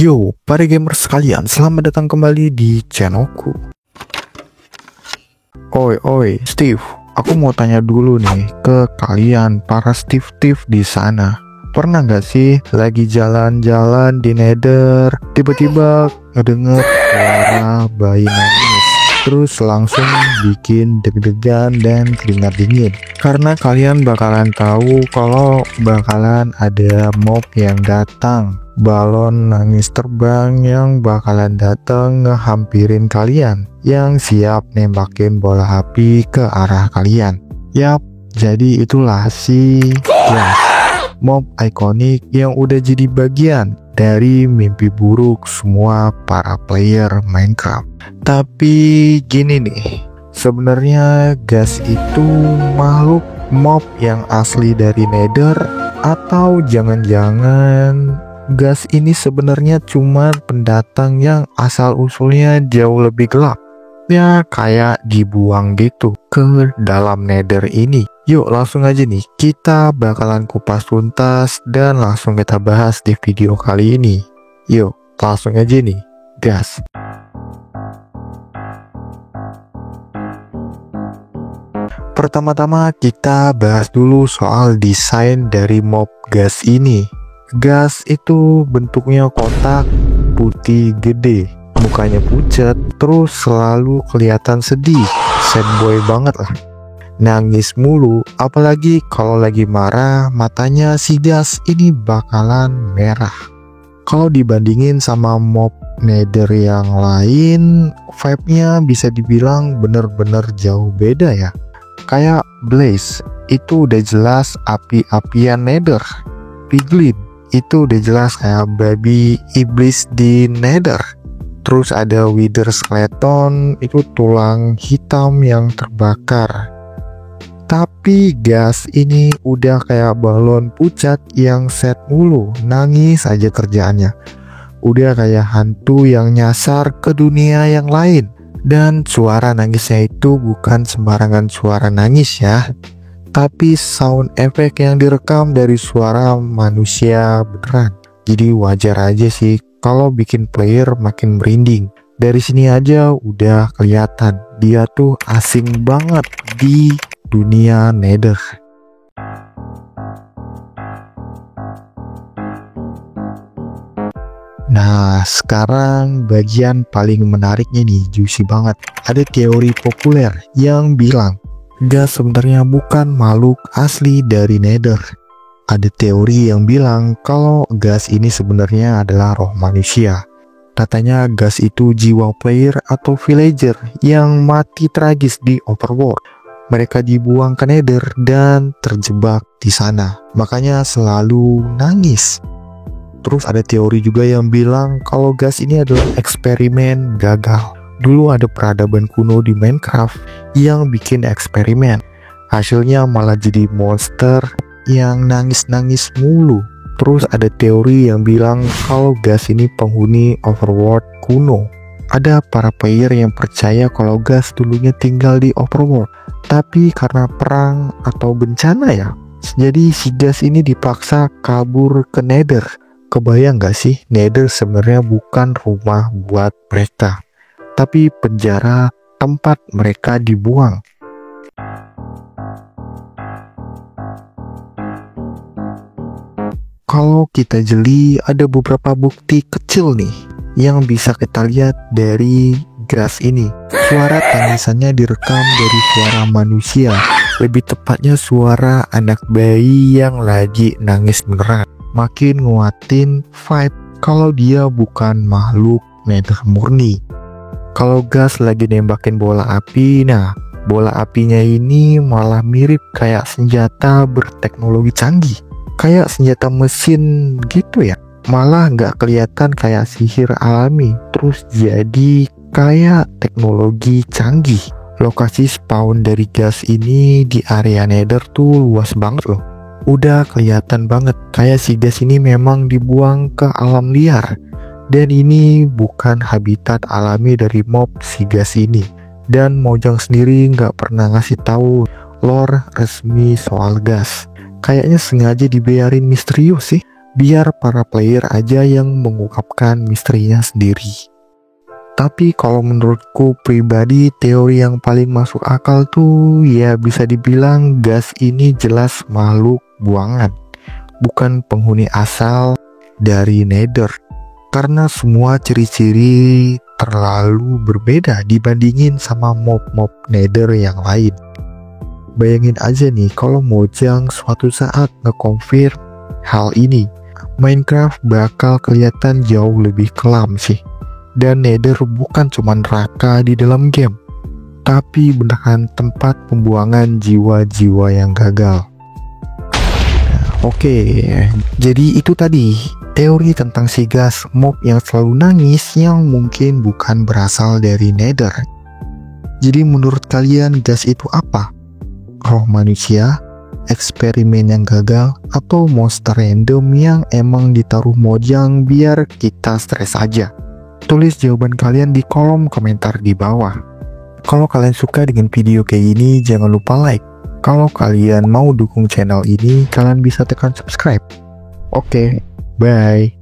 Yo, para gamers sekalian, selamat datang kembali di channelku. Oi, Steve, aku mau tanya dulu nih ke kalian para Steve di sana. Pernah nggak sih lagi jalan-jalan di Nether, tiba-tiba ngedenger suara bayi nangis, terus langsung bikin deg-degan dan keringat dingin? Karena kalian bakalan tahu kalau bakalan ada mob yang datang, balon nangis terbang yang bakalan datang ngehampirin kalian, yang siap nembakin bola api ke arah kalian. Yap, jadi itulah si Gas, mob ikonik yang udah jadi bagian dari mimpi buruk semua para player Minecraft. Tapi gini nih, sebenarnya Gas itu makhluk mob yang asli dari Nether, atau jangan-jangan Gas ini sebenarnya cuma pendatang yang asal-usulnya jauh lebih gelap, ya kayak dibuang gitu ke dalam Nether ini. Yuk langsung aja nih, kita bakalan kupas tuntas dan langsung kita bahas di video kali ini. Yuk langsung aja nih, gas. Pertama-tama kita bahas dulu soal desain dari mob Gas ini. Gas itu bentuknya kotak, putih gede, mukanya pucat, terus selalu kelihatan sedih, sad boy banget lah. Nangis mulu, apalagi kalau lagi marah, matanya si Gas ini bakalan merah. Kalau dibandingin sama mob Nether yang lain, vibe-nya bisa dibilang bener-bener jauh beda ya. Kayak Blaze, itu udah jelas api-apian Nether. Piglin, itu udah jelas kayak babi iblis di Nether. Terus ada Wither Skeleton, itu tulang hitam yang terbakar. Tapi Gas ini udah kayak balon pucat yang set mulu, nangis aja kerjaannya. Udah kayak hantu yang nyasar ke dunia yang lain. Dan suara nangisnya itu bukan sembarangan suara nangis ya, tapi sound effect yang direkam dari suara manusia beneran. Jadi wajar aja sih kalau bikin player makin merinding. Dari sini aja udah kelihatan dia tuh asing banget di dunia Nether. Nah, sekarang bagian paling menariknya nih, juicy banget. Ada teori populer yang bilang Gas sebenarnya bukan makhluk asli dari Nether. Ada teori yang bilang kalau Gas ini sebenarnya adalah roh manusia. Katanya Gas itu jiwa player atau villager yang mati tragis di overworld. Mereka dibuang ke Nether dan terjebak di sana, makanya selalu nangis. Terus ada teori juga yang bilang kalau Gas ini adalah eksperimen gagal. Dulu ada peradaban kuno di Minecraft yang bikin eksperimen, hasilnya malah jadi monster yang nangis-nangis mulu. Terus ada teori yang bilang kalau Gas ini penghuni overworld kuno. Ada para player yang percaya kalau Gas dulunya tinggal di overworld, tapi karena perang atau bencana ya, jadi si Gas ini dipaksa kabur ke Nether. Kebayang gak sih, Nether sebenarnya bukan rumah buat mereka, tapi penjara tempat mereka dibuang. Kalau kita jeli, ada beberapa bukti kecil nih yang bisa kita lihat dari Gas ini. Suara tangisannya direkam dari suara manusia, lebih tepatnya suara anak bayi yang lagi nangis beneran. Makin nguatin vibe kalau dia bukan makhluk Nether murni. Kalau Gas lagi nembakin bola api, nah bola apinya ini malah mirip kayak senjata berteknologi canggih, kayak senjata mesin gitu ya. Malah nggak kelihatan kayak sihir alami, terus jadi kayak teknologi canggih. Lokasi spawn dari Gas ini di area Nether tuh luas banget loh. Udah kelihatan banget kayak si Gas ini memang dibuang ke alam liar, dan ini bukan habitat alami dari mob si Gas ini. Dan Mojang sendiri nggak pernah ngasih tahu lore resmi soal Gas. Kayaknya sengaja dibiarin misterius sih. biar para player aja yang mengungkapkan misterinya sendiri. Tapi kalau menurutku pribadi, teori yang paling masuk akal tuh ya bisa dibilang gas ini jelas makhluk buangan, bukan penghuni asal dari Nether. Karena semua ciri-ciri terlalu berbeda dibandingin sama mob-mob Nether yang lain. Bayangin aja nih kalau Mojang suatu saat nge-confirm hal ini, Minecraft bakal kelihatan jauh lebih kelam sih. Dan Nether bukan cuma neraka di dalam game, tapi beneran tempat pembuangan jiwa-jiwa yang gagal. Oke, jadi itu tadi teori tentang si gas mob yang selalu nangis yang mungkin bukan berasal dari Nether. Jadi menurut kalian gas itu apa? Roh manusia, eksperimen yang gagal, atau monster random yang emang ditaruh Mojang biar kita stres aja? Tulis jawaban kalian di kolom komentar di bawah. Kalau kalian suka dengan video kayak gini, jangan lupa like. Kalau kalian mau dukung channel ini, kalian bisa tekan subscribe. Oke, bye.